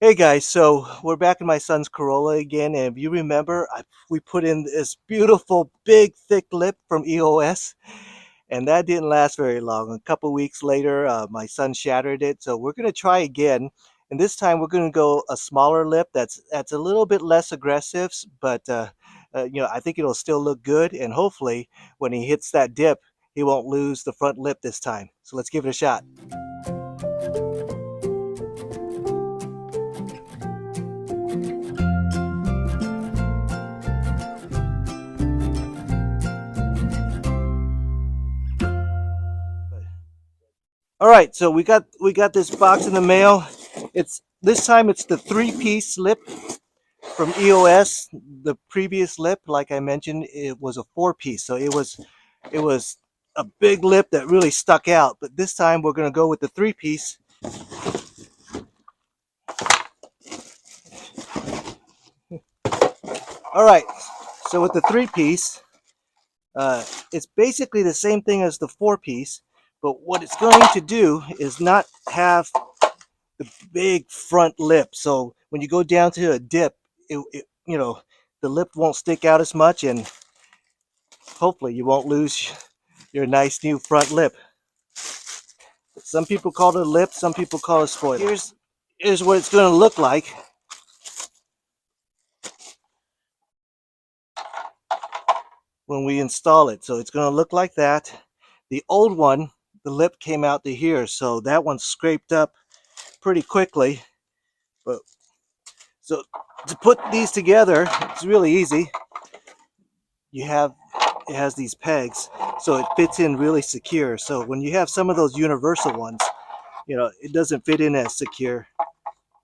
Hey guys, so we're back in my son's Corolla again, and if you remember, we put in this beautiful big thick lip from EOS, and that didn't last very long. A couple weeks later, my son shattered it, so we're going to try again, and this time we're going to go a smaller lip that's a little bit less aggressive, but I think it'll still look good, and hopefully when he hits that dip, he won't lose the front lip this time. So let's give it a shot. All right, so we got this box in the mail. It's this time it's the three-piece lip from EOS. The previous lip, like I mentioned, it was a four-piece, so it was a big lip that really stuck out. But this time we're going to go with the three-piece. All right, so with the three-piece, it's basically the same thing as the four-piece, but what it's going to do is not have the big front lip. So when you go down to a dip, the lip won't stick out as much, and hopefully you won't lose your nice new front lip. Some people call it a lip, some people call it a spoiler. Here's what it's going to look like when we install it. So it's going to look like that. The old one, the lip came out to here, so that one scraped up pretty quickly. But so to put these together, it's really easy. It has these pegs, so it fits in really secure. So when you have some of those universal ones, it doesn't fit in as secure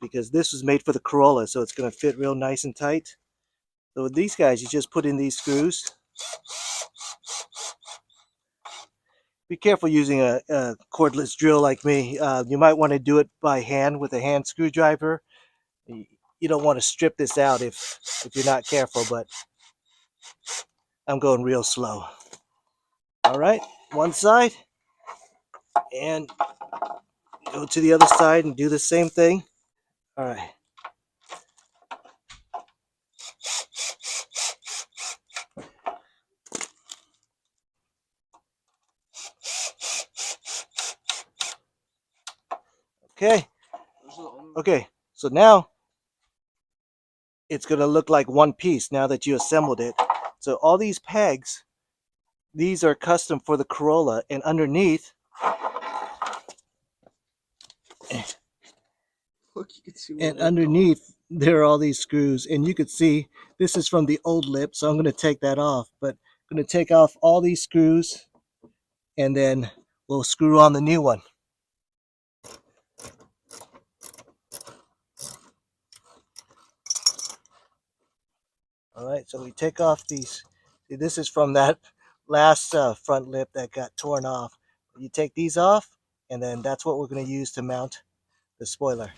because this was made for the Corolla, so it's going to fit real nice and tight. So with these guys, you just put in these screws. Be careful using a cordless drill like me. You might want to do it by hand with a hand screwdriver. You don't want to strip this out if you're not careful, but I'm going real slow. All right, one side, and go to the other side and do the same thing. All right. Okay. Okay, so now it's going to look like one piece now that you assembled it. So all these pegs, these are custom for the Corolla, and underneath, there are all these screws, and you could see this is from the old lip, so I'm going to take that off. But I'm going to take off all these screws, and then we'll screw on the new one. All right, so we take off these. See, this is from that last front lip that got torn off. You take these off, and then that's what we're going to use to mount the spoiler.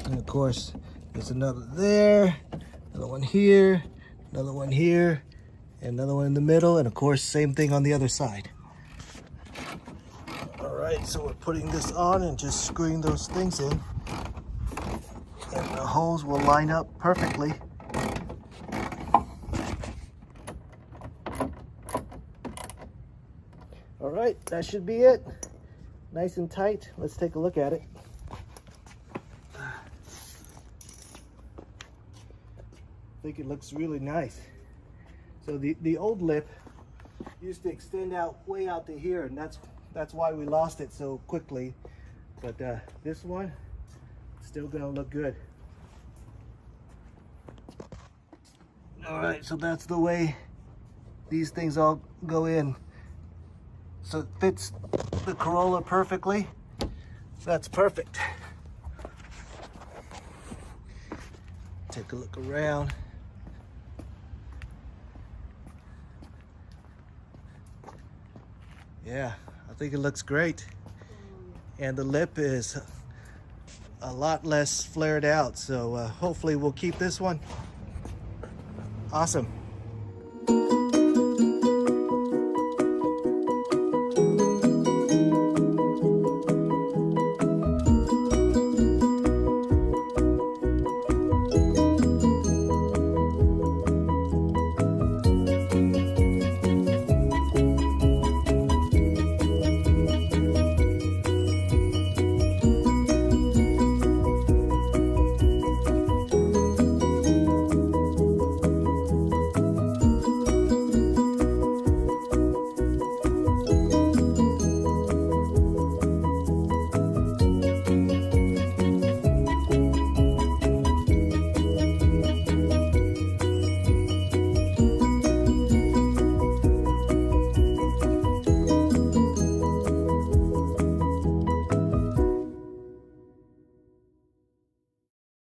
And of course, there's another there, another one here, another one here, and another one in the middle, and of course, same thing on the other side. All right, so we're putting this on and just screwing those things in, and the holes will line up perfectly. All right, that should be it. Nice and tight. Let's take a look at it. I think it looks really nice. So the old lip used to extend out way out to here, and that's why we lost it so quickly. But this one, still gonna look good. All right, so that's the way these things all go in. So it fits the Corolla perfectly. That's perfect. Take a look around. Yeah, I think it looks great. And the lip is a lot less flared out, so hopefully we'll keep this one. Awesome.